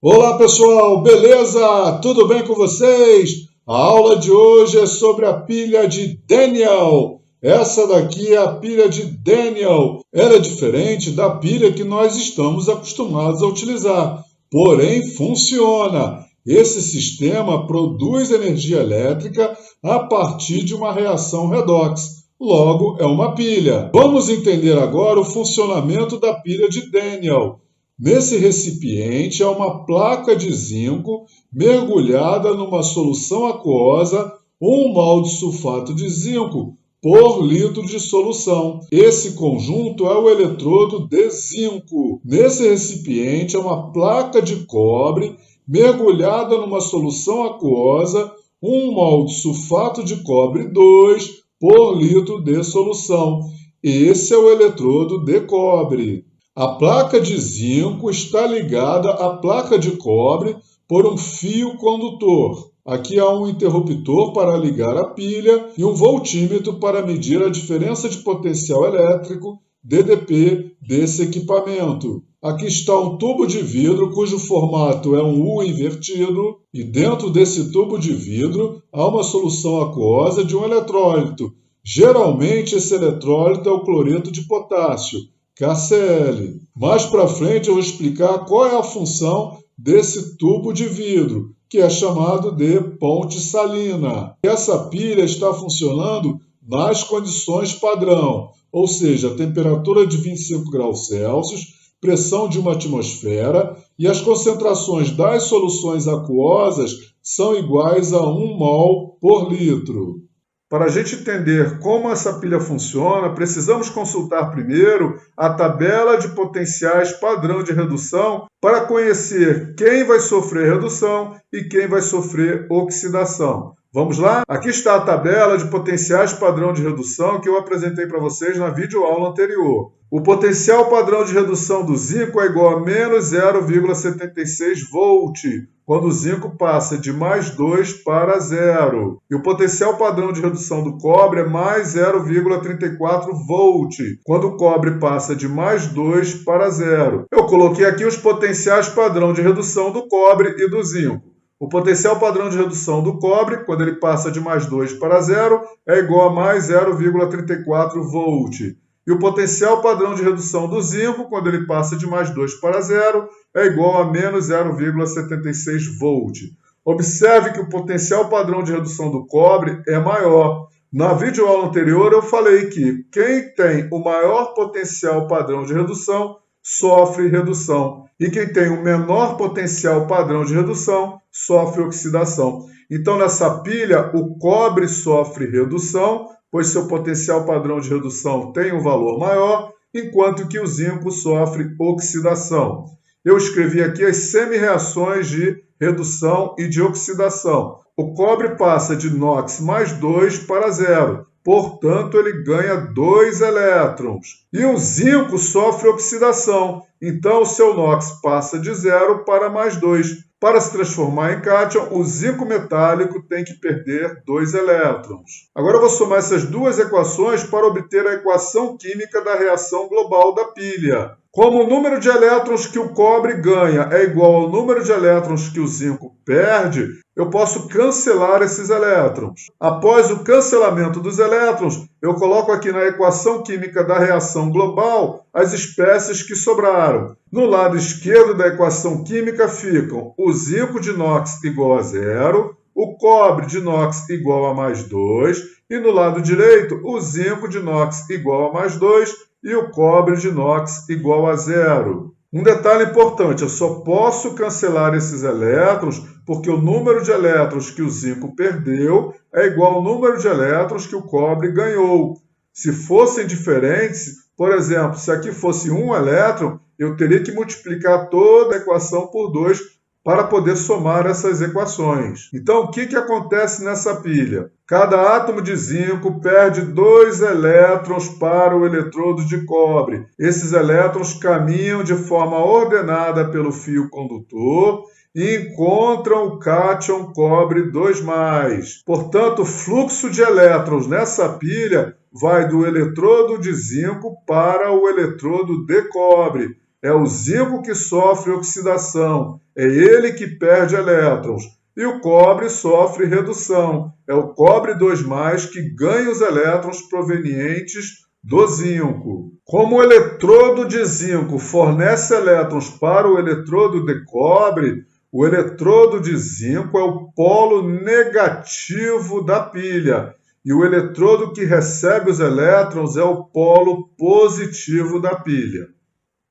Olá pessoal, beleza? Tudo bem com vocês? A aula de hoje é sobre a pilha de Daniel. Essa daqui é a pilha de Daniel. Ela é diferente da pilha que nós estamos acostumados a utilizar, porém funciona. Esse sistema produz energia elétrica a partir de uma reação redox. Logo, é uma pilha. Vamos entender agora o funcionamento da pilha de Daniel. Nesse recipiente há uma placa de zinco mergulhada numa solução aquosa, 1 mol de sulfato de zinco por litro de solução. Esse conjunto é o eletrodo de zinco. Nesse recipiente há uma placa de cobre mergulhada numa solução aquosa, 1 mol de sulfato de cobre 2 por litro de solução. Esse é o eletrodo de cobre. A placa de zinco está ligada à placa de cobre por um fio condutor. Aqui há um interruptor para ligar a pilha e um voltímetro para medir a diferença de potencial elétrico, DDP, desse equipamento. Aqui está um tubo de vidro cujo formato é um U invertido e dentro desse tubo de vidro há uma solução aquosa de um eletrólito. Geralmente esse eletrólito é o cloreto de potássio, KCl. Mais para frente eu vou explicar qual é a função desse tubo de vidro, que é chamado de ponte salina. Essa pilha está funcionando nas condições padrão, ou seja, temperatura de 25 graus Celsius, pressão de uma atmosfera e as concentrações das soluções aquosas são iguais a 1 mol por litro. Para a gente entender como essa pilha funciona, precisamos consultar primeiro a tabela de potenciais padrão de redução para conhecer quem vai sofrer redução e quem vai sofrer oxidação. Vamos lá? Aqui está a tabela de potenciais padrão de redução que eu apresentei para vocês na videoaula anterior. O potencial padrão de redução do zinco é igual a menos 0,76 volt, quando o zinco passa de mais 2 para 0. E o potencial padrão de redução do cobre é mais 0,34 volt, quando o cobre passa de mais 2 para 0. Eu coloquei aqui os potenciais padrão de redução do cobre e do zinco. O potencial padrão de redução do cobre, quando ele passa de mais 2 para 0, é igual a mais 0,34 volt. E o potencial padrão de redução do zinco, quando ele passa de mais 2 para 0, é igual a menos 0,76 volt. Observe que o potencial padrão de redução do cobre é maior. Na videoaula anterior eu falei que quem tem o maior potencial padrão de redução sofre redução. E quem tem o menor potencial padrão de redução sofre oxidação. Então, nessa pilha, o cobre sofre redução, pois seu potencial padrão de redução tem um valor maior, enquanto que o zinco sofre oxidação. Eu escrevi aqui as semi-reações de redução e de oxidação. O cobre passa de NOx mais 2 para 0. Portanto, ele ganha 2 elétrons. E o zinco sofre oxidação. Então, o seu NOx passa de 0 para mais 2. Para se transformar em cátion, o zinco metálico tem que perder 2 elétrons. Agora eu vou somar essas duas equações para obter a equação química da reação global da pilha. Como o número de elétrons que o cobre ganha é igual ao número de elétrons que o zinco perde, eu posso cancelar esses elétrons. Após o cancelamento dos elétrons, eu coloco aqui na equação química da reação global as espécies que sobraram. No lado esquerdo da equação química ficam o zinco de NOx igual a 0, o cobre de NOx igual a mais 2, e no lado direito o zinco de NOx igual a mais 2 e o cobre de NOx igual a 0. Um detalhe importante, eu só posso cancelar esses elétrons porque o número de elétrons que o zinco perdeu é igual ao número de elétrons que o cobre ganhou. Se fossem diferentes, por exemplo, se aqui fosse 1 elétron, eu teria que multiplicar toda a equação por 2 para poder somar essas equações. Então, o que acontece nessa pilha? Cada átomo de zinco perde 2 elétrons para o eletrodo de cobre. Esses elétrons caminham de forma ordenada pelo fio condutor e encontram o cátion cobre 2+. Portanto, o fluxo de elétrons nessa pilha vai do eletrodo de zinco para o eletrodo de cobre. É o zinco que sofre oxidação, é ele que perde elétrons. E o cobre sofre redução, é o cobre 2+, que ganha os elétrons provenientes do zinco. Como o eletrodo de zinco fornece elétrons para o eletrodo de cobre, o eletrodo de zinco é o polo negativo da pilha e o eletrodo que recebe os elétrons é o polo positivo da pilha.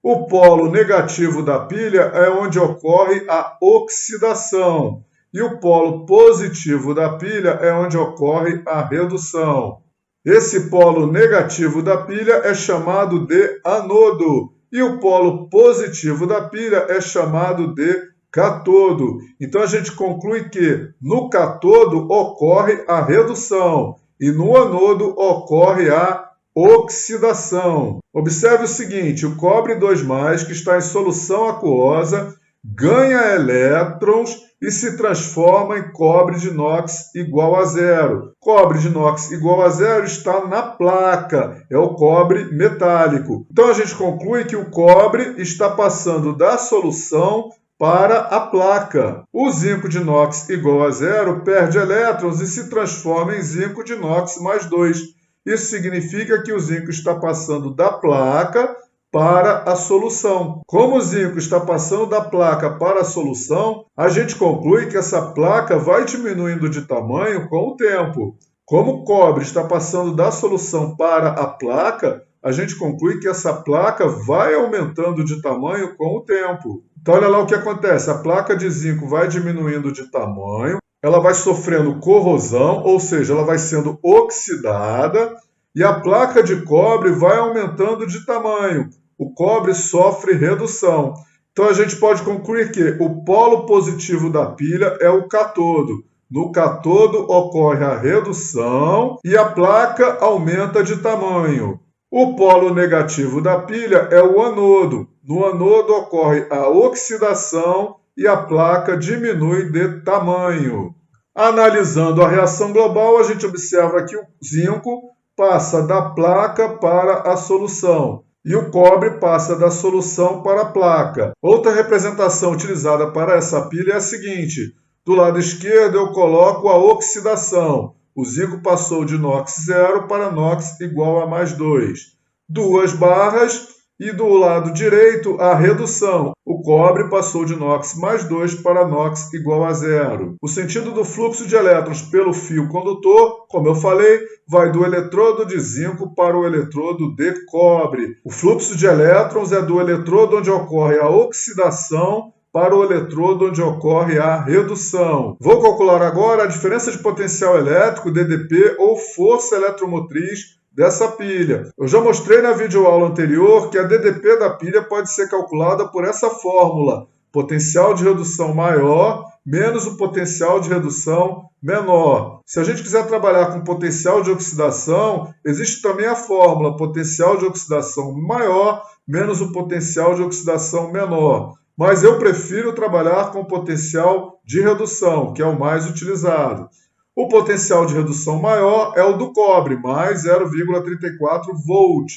O polo negativo da pilha é onde ocorre a oxidação e o polo positivo da pilha é onde ocorre a redução. Esse polo negativo da pilha é chamado de anodo e o polo positivo da pilha é chamado de catodo. Então a gente conclui que no catodo ocorre a redução e no anodo ocorre a oxidação. Observe o seguinte, o cobre 2+, que está em solução aquosa, ganha elétrons e se transforma em cobre de inox igual a zero. Cobre de inox igual a zero está na placa, é o cobre metálico. Então a gente conclui que o cobre está passando da solução para a placa. O zinco de inox igual a zero perde elétrons e se transforma em zinco de inox mais 2. Isso significa que o zinco está passando da placa para a solução. Como o zinco está passando da placa para a solução, a gente conclui que essa placa vai diminuindo de tamanho com o tempo. Como o cobre está passando da solução para a placa, a gente conclui que essa placa vai aumentando de tamanho com o tempo. Então, olha lá o que acontece. A placa de zinco vai diminuindo de tamanho, ela vai sofrendo corrosão, ou seja, ela vai sendo oxidada, e a placa de cobre vai aumentando de tamanho. O cobre sofre redução. Então, a gente pode concluir que o polo positivo da pilha é o catodo. No catodo ocorre a redução e a placa aumenta de tamanho. O polo negativo da pilha é o anodo. No anodo ocorre a oxidação e a placa diminui de tamanho. Analisando a reação global, a gente observa que o zinco passa da placa para a solução e o cobre passa da solução para a placa. Outra representação utilizada para essa pilha é a seguinte: do lado esquerdo eu coloco a oxidação. O zinco passou de inox 0 para inox igual a mais 2. 2 barras. E do lado direito, a redução. O cobre passou de inox mais 2 para inox igual a 0. O sentido do fluxo de elétrons pelo fio condutor, como eu falei, vai do eletrodo de zinco para o eletrodo de cobre. O fluxo de elétrons é do eletrodo onde ocorre a oxidação para o eletrodo onde ocorre a redução. Vou calcular agora a diferença de potencial elétrico, DDP, ou força eletromotriz, dessa pilha. Eu já mostrei na videoaula anterior que a DDP da pilha pode ser calculada por essa fórmula: potencial de redução maior menos o potencial de redução menor. Se a gente quiser trabalhar com potencial de oxidação, existe também a fórmula: potencial de oxidação maior menos o potencial de oxidação menor. Mas eu prefiro trabalhar com potencial de redução, que é o mais utilizado. O potencial de redução maior é o do cobre, mais 0,34 volt.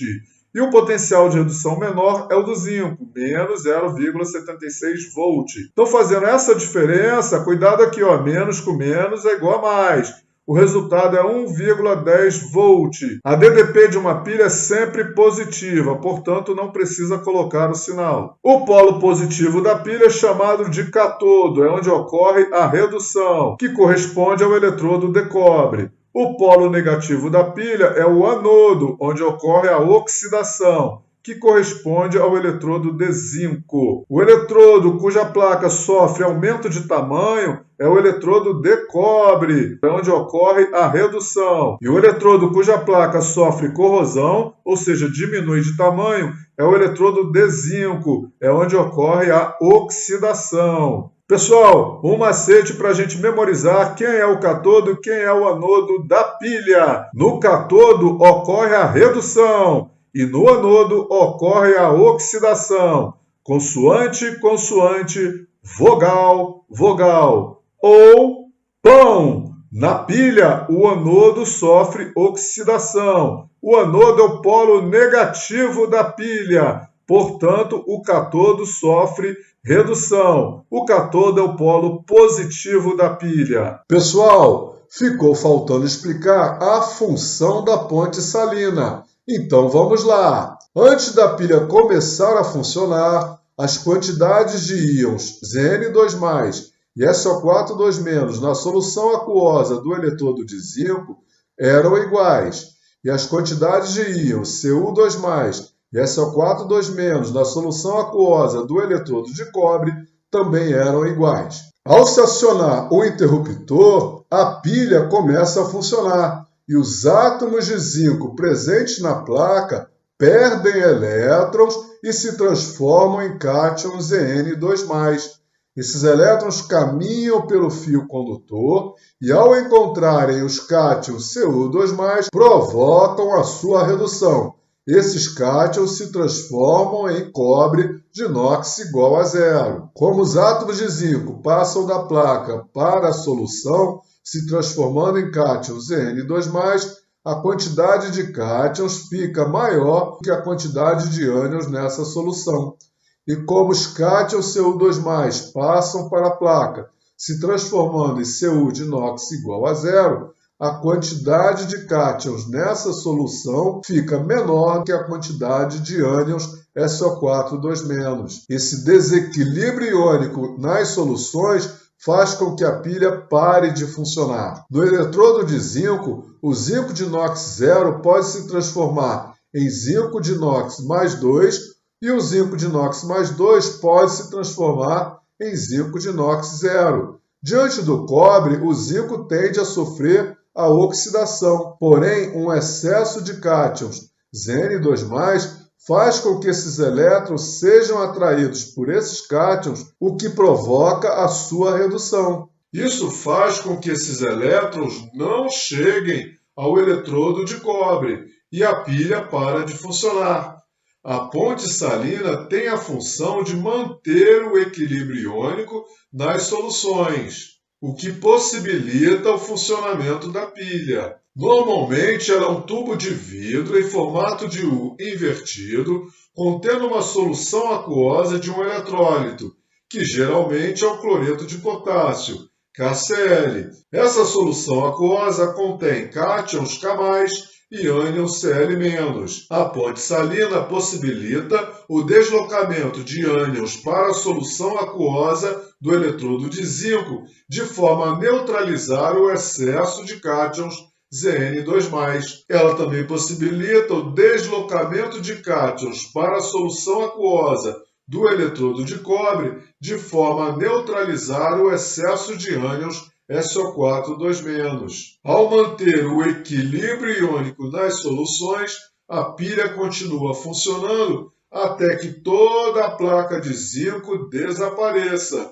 E o potencial de redução menor é o do zinco, menos 0,76 volt. Então, fazendo essa diferença, cuidado aqui, ó, menos com menos é igual a mais. O resultado é 1,10 volt. A DDP de uma pilha é sempre positiva, portanto não precisa colocar o sinal. O polo positivo da pilha é chamado de catodo, é onde ocorre a redução, que corresponde ao eletrodo de cobre. O polo negativo da pilha é o anodo, onde ocorre a oxidação, que corresponde ao eletrodo de zinco. O eletrodo cuja placa sofre aumento de tamanho é o eletrodo de cobre, onde ocorre a redução. E o eletrodo cuja placa sofre corrosão, ou seja, diminui de tamanho, é o eletrodo de zinco, é onde ocorre a oxidação. Pessoal, um macete para a gente memorizar quem é o catodo e quem é o anodo da pilha. No catodo ocorre a redução e no anodo ocorre a oxidação. Consoante, consoante, vogal, vogal. Ou pão. Na pilha, o anodo sofre oxidação. O anodo é o polo negativo da pilha. Portanto, o cátodo sofre redução. O cátodo é o polo positivo da pilha. Pessoal, ficou faltando explicar a função da ponte salina. Então vamos lá. Antes da pilha começar a funcionar, as quantidades de íons Zn2+, e SO4 2- na solução aquosa do eletrodo de zinco eram iguais, e as quantidades de íons Cu2+, e SO4 2- na solução aquosa do eletrodo de cobre também eram iguais. Ao se acionar o interruptor, a pilha começa a funcionar e os átomos de zinco presentes na placa perdem elétrons e se transformam em cátions Zn2+. Esses elétrons caminham pelo fio condutor e, ao encontrarem os cátions Cu2+, provocam a sua redução. Esses cátions se transformam em cobre de inox igual a zero. Como os átomos de zinco passam da placa para a solução, se transformando em cátions Zn2+, a quantidade de cátions fica maior que a quantidade de ânions nessa solução. E como os cátions Cu2+ passam para a placa, se transformando em Cu de inox igual a zero, a quantidade de cátions nessa solução fica menor que a quantidade de ânions SO4 2-. Esse desequilíbrio iônico nas soluções faz com que a pilha pare de funcionar. No eletrodo de zinco, o zinco de inox zero pode se transformar em zinco de inox mais 2 e o zinco de inox mais 2 pode se transformar em zinco de inox zero. Diante do cobre, o zinco tende a sofrer a oxidação, porém um excesso de cátions Zn2+, faz com que esses elétrons sejam atraídos por esses cátions, o que provoca a sua redução. Isso faz com que esses elétrons não cheguem ao eletrodo de cobre e a pilha para de funcionar. A ponte salina tem a função de manter o equilíbrio iônico nas soluções, o que possibilita o funcionamento da pilha. Normalmente ela é um tubo de vidro em formato de U invertido, contendo uma solução aquosa de um eletrólito, que geralmente é o cloreto de potássio, KCl. Essa solução aquosa contém cátions K+, e ânions Cl-. A ponte salina possibilita o deslocamento de ânions para a solução aquosa do eletrodo de zinco, de forma a neutralizar o excesso de cátions Zn2+. Ela também possibilita o deslocamento de cátions para a solução aquosa do eletrodo de cobre, de forma a neutralizar o excesso de ânions SO4 2-. Ao manter o equilíbrio iônico nas soluções, a pilha continua funcionando até que toda a placa de zinco desapareça.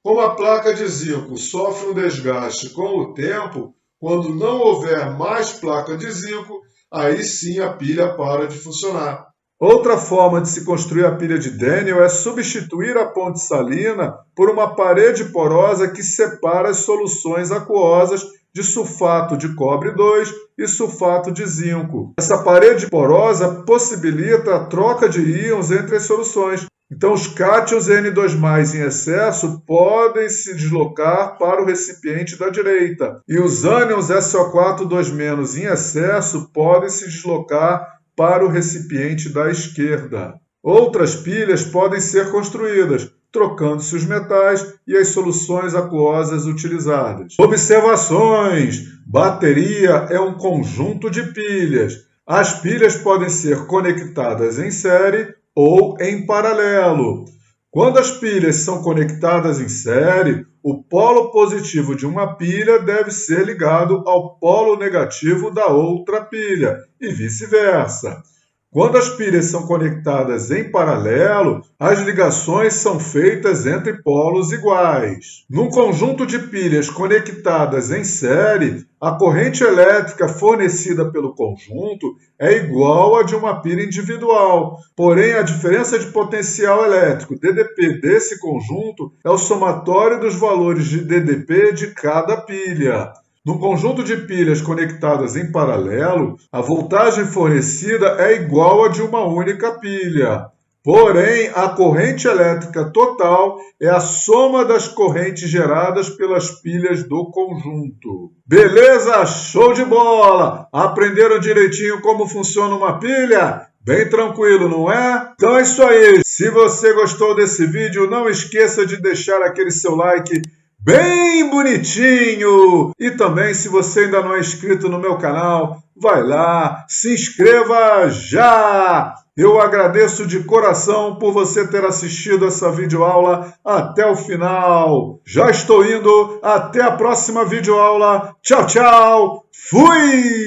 Como a placa de zinco sofre um desgaste com o tempo, quando não houver mais placa de zinco, aí sim a pilha para de funcionar. Outra forma de se construir a pilha de Daniell é substituir a ponte salina por uma parede porosa que separa as soluções aquosas de sulfato de cobre 2 e sulfato de zinco. Essa parede porosa possibilita a troca de íons entre as soluções. Então, os cátions N2+ em excesso podem se deslocar para o recipiente da direita, e os ânions SO4 2- em excesso podem se deslocar para o recipiente da esquerda. Outras pilhas podem ser construídas, trocando-se os metais e as soluções aquosas utilizadas. Observações! Bateria é um conjunto de pilhas. As pilhas podem ser conectadas em série ou em paralelo. Quando as pilhas são conectadas em série, o polo positivo de uma pilha deve ser ligado ao polo negativo da outra pilha, e vice-versa. Quando as pilhas são conectadas em paralelo, as ligações são feitas entre polos iguais. Num conjunto de pilhas conectadas em série, a corrente elétrica fornecida pelo conjunto é igual à de uma pilha individual, porém a diferença de potencial elétrico DDP desse conjunto é o somatório dos valores de DDP de cada pilha. No conjunto de pilhas conectadas em paralelo, a voltagem fornecida é igual à de uma única pilha. Porém, a corrente elétrica total é a soma das correntes geradas pelas pilhas do conjunto. Beleza? Show de bola! Aprenderam direitinho como funciona uma pilha? Bem tranquilo, não é? Então é isso aí. Se você gostou desse vídeo, não esqueça de deixar aquele seu like bem bonitinho. E também, se você ainda não é inscrito no meu canal, vai lá, se inscreva já! Eu agradeço de coração por você ter assistido essa videoaula até o final. Já estou indo, até a próxima videoaula. Tchau, tchau! Fui!